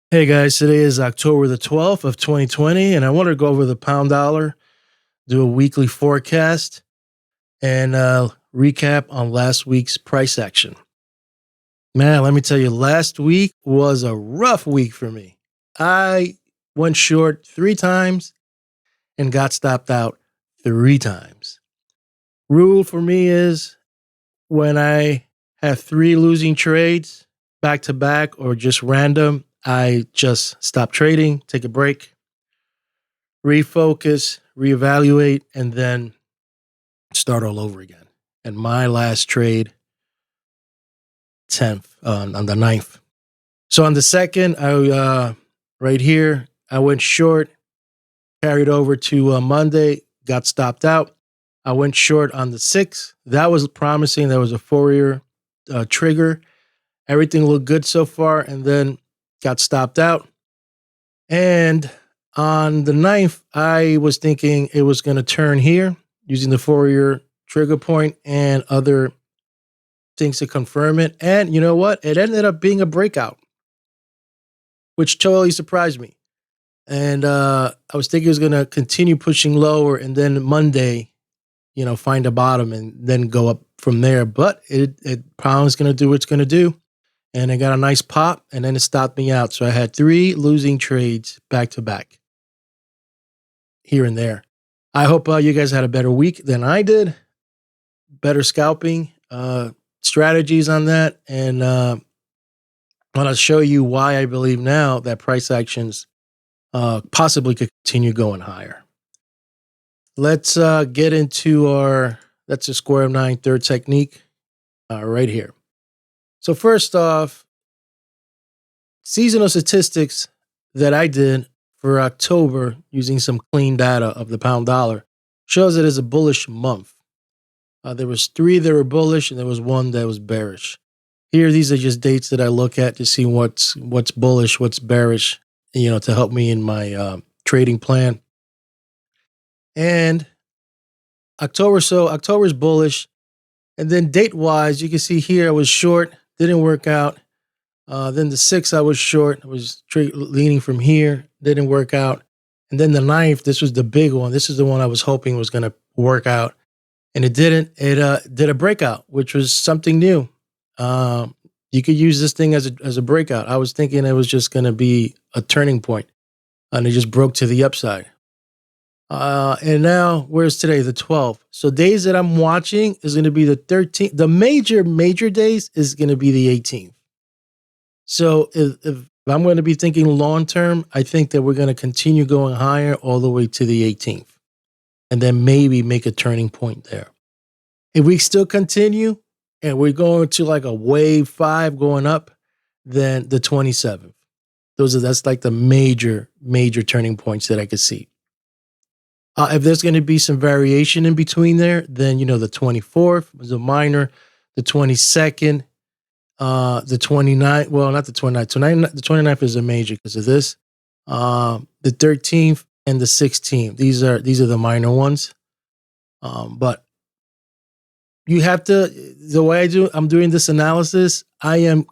Hey guys, today is October the 12th of 2020, and I want to go over the pound dollar, do a weekly forecast, and recap on last week's price action. Man, let me tell you, last week was a rough week for me. I went short 3 times and got stopped out 3 times. Rule for me is when I have 3 losing trades back to back or just random, I just stop trading, take a break, refocus, reevaluate, and then start all over again. And my last trade, 10th, on the 9th. So on the 2nd, right here, I went short, carried over to Monday, got stopped out. I went short on the 6th. That was promising. That was a Fourier trigger. Everything looked good so far, and then got stopped out. And on the 9th, I was thinking it was going to turn here using the Fourier trigger point and other things to confirm it. And you know what? It ended up being a breakout, which totally surprised me. And I was thinking it was going to continue pushing lower and then Monday, find a bottom and then go up from there. But it probably is going to do what it's going to do. And it got a nice pop and then it stopped me out. So I had 3 losing trades back to back here and there. I hope you guys had a better week than I did. Better scalping strategies on that. And I want to show you why I believe now that price actions possibly could continue going higher. Let's get into that's a square of 9 third technique right here. So first off, seasonal statistics that I did for October using some clean data of the pound dollar shows it as a bullish month. There was 3 that were bullish and there was 1 that was bearish. Here, these are just dates that I look at to see what's bullish, what's bearish, to help me in my trading plan. And October's bullish. And then date-wise, you can see here I was short, didn't work out. Then the 6th I was short, I was leaning from here, didn't work out. And then the 9th, this was the big one. This is the one I was hoping was going to work out. And it didn't. It did a breakout, which was something new. You could use this thing as a breakout. I was thinking it was just going to be a turning point, and it just broke to the upside. And now, where's today? The 12th. So days that I'm watching is going to be the 13th. The major days is going to be the 18th. So if I'm going to be thinking long term, I think that we're going to continue going higher all the way to the 18th. And then maybe make a turning point there. If we still continue and we're going to like a wave 5 going up, then the 27th. That's like the major turning points that I could see. If there's going to be some variation in between there, then the 24th was a minor, the 22nd, the 29th. Well, not the 29th. The 29th is a major because of this. The 13th. And the 16th. These are the minor ones. But you have to, the way I'm doing this analysis, I am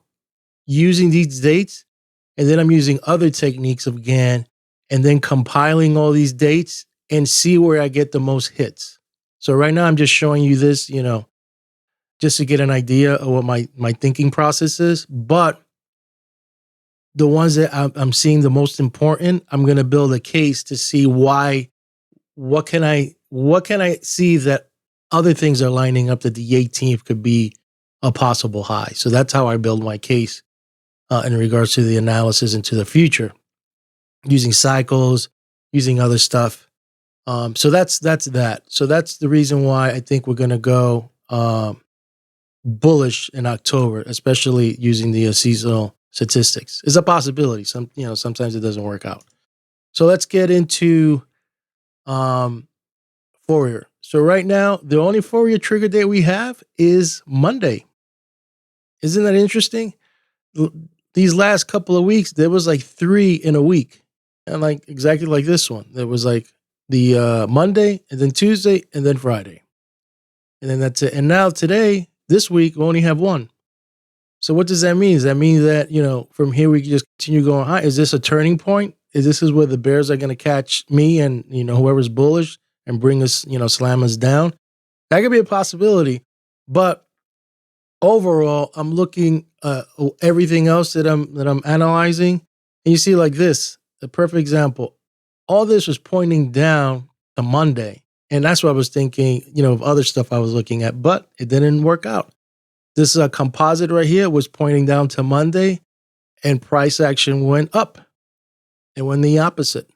using these dates and then I'm using other techniques of Gann and then compiling all these dates and see where I get the most hits. So right now I'm just showing you this, just to get an idea of what my thinking process is. But the ones that I'm seeing the most important, I'm going to build a case to see why. What can I see that other things are lining up that the 18th could be a possible high. So that's how I build my case in regards to the analysis into the future, using cycles, using other stuff. So that's that. So that's the reason why I think we're going to go bullish in October, especially using the seasonal statistics. It's a possibility. Sometimes it doesn't work out. So let's get into Fourier. So right now, the only Fourier trigger date we have is Monday. Isn't that interesting? These last couple of weeks, there was like 3 in a week, and like exactly like this one. There was like the Monday, and then Tuesday, and then Friday, and then that's it. And now today, this week, we only have 1. So what does that mean? Does that mean that, from here we can just continue going high? Is this a turning point? Is where the bears are going to catch me and, whoever's bullish and bring us, slam us down? That could be a possibility. But overall, I'm looking everything else that I'm analyzing. And you see like this, the perfect example. All this was pointing down to Monday. And that's what I was thinking, of other stuff I was looking at, but it didn't work out. This composite right here was pointing down to Monday, and price action went up. It went the opposite.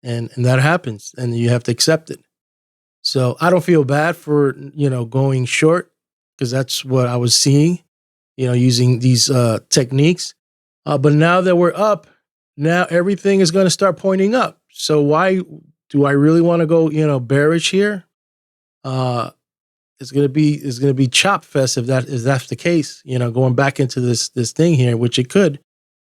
And that happens, and you have to accept it. So I don't feel bad for, going short, because that's what I was seeing, using these techniques. But now that we're up, now everything is going to start pointing up. So why do I really want to go, bearish here? It's gonna be chop fest if that's the case. Going back into this thing here, which it could.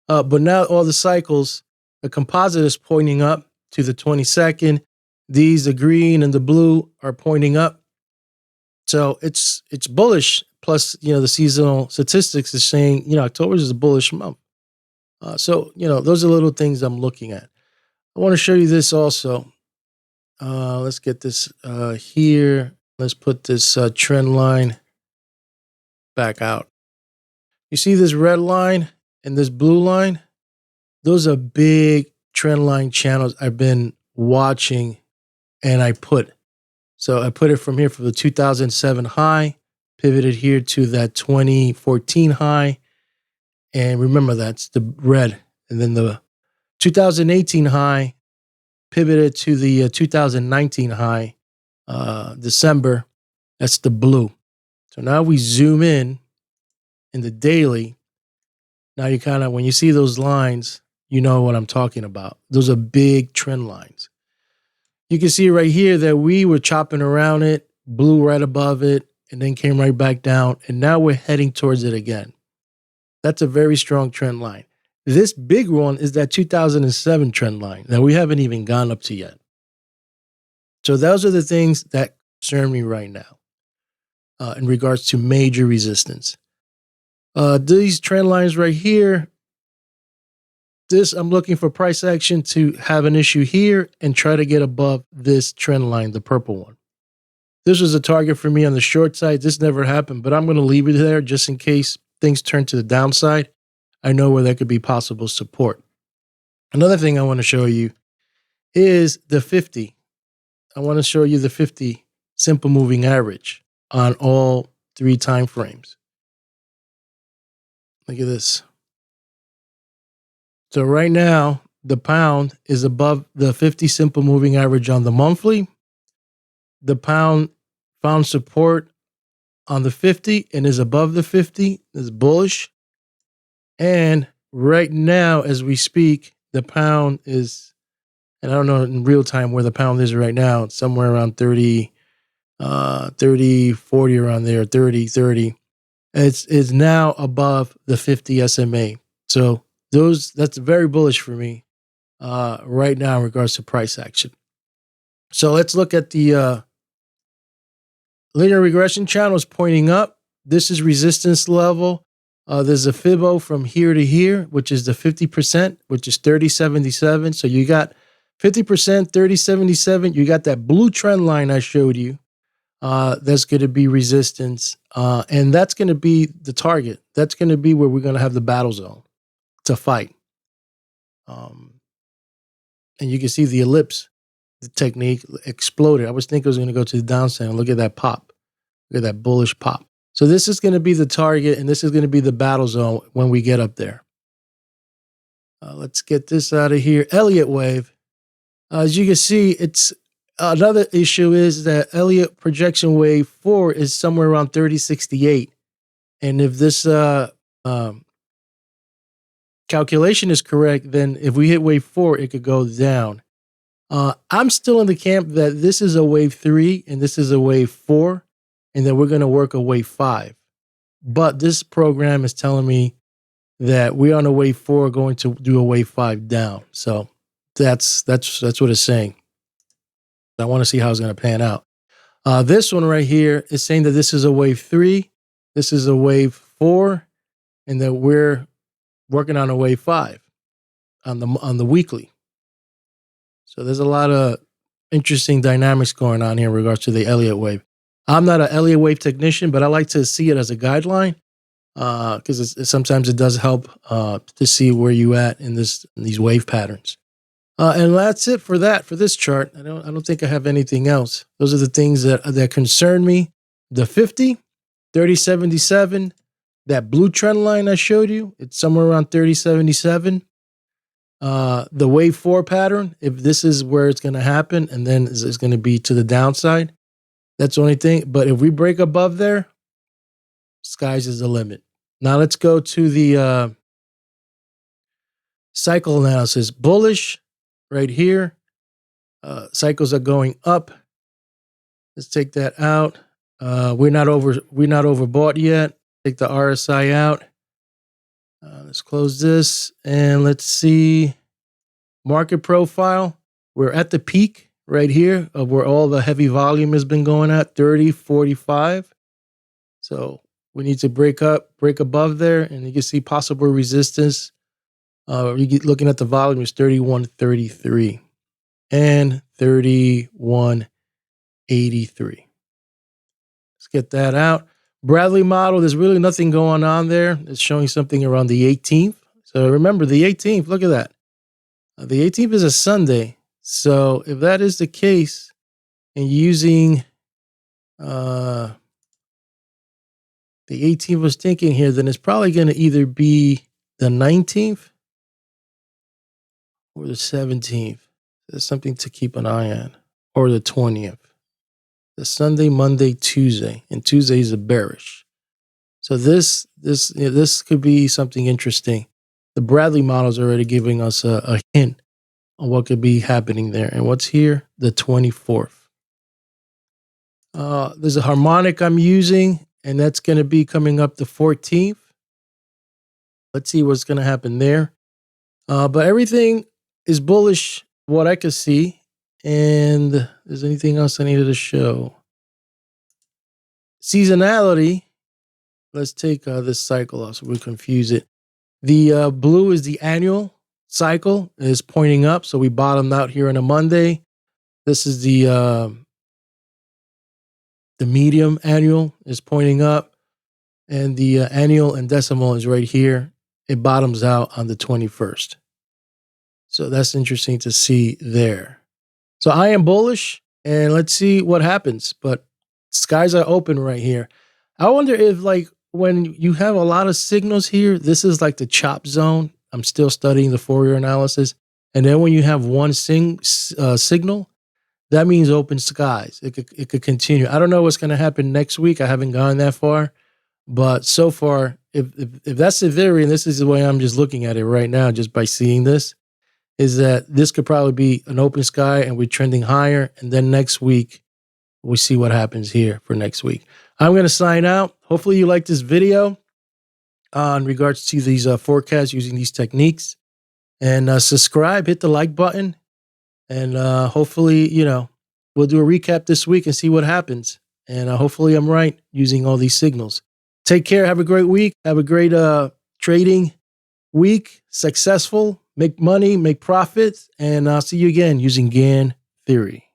But now all the cycles, the composite is pointing up to the 22nd. These, the green and the blue, are pointing up. So it's bullish. Plus, the seasonal statistics is saying, October is a bullish month. So those are little things I'm looking at. I want to show you this also. Let's get this here. Let's put this trend line back out. You see this red line and this blue line? Those are big trend line channels I've been watching, and I put it from here from the 2007 high, pivoted here to that 2014 high. And remember, that's the red. And then the 2018 high pivoted to the 2019 high, December. That's the blue. So now we zoom in the daily. Now you kind of, when you see those lines, you know what I'm talking about. Those are big trend lines. You can see right here that we were chopping around it, blew right above it, and then came right back down. And now we're heading towards it again. That's a very strong trend line. This big one is that 2007 trend line that we haven't even gone up to yet. So those are the things that concern me right now in regards to major resistance. These trend lines right here, I'm looking for price action to have an issue here and try to get above this trend line, the purple one. This was a target for me on the short side. This never happened, but I'm going to leave it there just in case things turn to the downside. I know where there could be possible support. Another thing I want to show you is the 50. I want to show you the 50 simple moving average on all 3 time frames. Look at this. So right now, the pound is above the 50 simple moving average on the monthly. The pound found support on the 50 and is above the 50. It's bullish. And right now, as we speak, the pound is, and I don't know in real time where the pound is right now, it's somewhere around 30, 40 around there, 30. It's now above the 50 SMA. So that's very bullish for me right now in regards to price action. So let's look at the linear regression channel is pointing up. This is resistance level. There's a Fibo from here to here, which is the 50%, which is 3077. So you got 50%, 3077. You got that blue trend line I showed you. That's going to be resistance. And that's going to be the target. That's going to be where we're going to have the battle zone to fight. And you can see the ellipse, the technique exploded. I was thinking it was going to go to the downside. Look at that pop. Look at that bullish pop. So this is going to be the target, and this is going to be the battle zone when we get up there. Let's get this out of here. Elliott wave. As you can see, it's another issue is that Elliott projection wave 4 is somewhere around 3068. And if this calculation is correct, then if we hit wave 4, it could go down. I'm still in the camp that this is a wave 3 and this is a wave 4, and then we're going to work a wave 5. But this program is telling me that we're on a wave 4 going to do a wave 5 down. So that's what it's saying. I want to see how it's going to pan out. This one right here is saying that this is a wave 3, this is a wave 4, and that we're working on a wave 5 on the weekly. So there's a lot of interesting dynamics going on here in regards to the Elliott wave. I'm not an Elliott wave technician, but I like to see it as a guideline because sometimes it does help to see where you at in these wave patterns. And that's it for this chart. I don't think I have anything else. Those are the things that concern me. The 50, 3077, that blue trend line I showed you, it's somewhere around 3077. The wave 4 pattern, if this is where it's going to happen, and then it's going to be to the downside. That's the only thing. But if we break above there, skies is the limit. Now let's go to the cycle analysis. Bullish right here. Cycles are going up. Let's take that out. We're not overbought yet. Take the RSI out. Let's close this and let's see market profile. We're at the peak right here of where all the heavy volume has been going at, 30.45. So we need to break above there, and you can see possible resistance. You get looking at the volume is 31.33 and 31.83. Let's get that out. Bradley model, there's really nothing going on there. It's showing something around the 18th. So remember the 18th, look at that. The 18th is a Sunday. So if that is the case, and using the 18th was thinking here, then it's probably going to either be the 19th or the 17th. There's something to keep an eye on. Or the 20th. The Sunday, Monday, Tuesday. And Tuesday is a bearish. So this could be something interesting. The Bradley model is already giving us a hint on what could be happening there. And what's here? The 24th. There's a harmonic I'm using, and that's going to be coming up the 14th. Let's see what's going to happen there. But everything is bullish, what I could see. And is anything else I needed to show? Seasonality. Let's take this cycle off so we confuse it. The blue is the annual cycle. Is pointing up. So we bottomed out here on a Monday. This is the medium annual is pointing up. And the annual and decimal is right here. It bottoms out on the 21st. So that's interesting to see there. So I am bullish, and let's see what happens. But skies are open right here. I wonder if, like, when you have a lot of signals here, this is like the chop zone. I'm still studying the Fourier analysis. And then when you have one signal, that means open skies. It could continue. I don't know what's going to happen next week. I haven't gone that far. But so far, if that's the theory, and this is the way I'm just looking at it right now, just by seeing this, is that this could probably be an open sky and we're trending higher. And then next week, we'll see what happens here for next week. I'm going to sign out. Hopefully you like this video in regards to these forecasts using these techniques. And subscribe, hit the like button. And hopefully, we'll do a recap this week and see what happens. And hopefully I'm right using all these signals. Take care. Have a great week. Have a great trading week. Successful. Make money, make profits, and I'll see you again using Gann theory.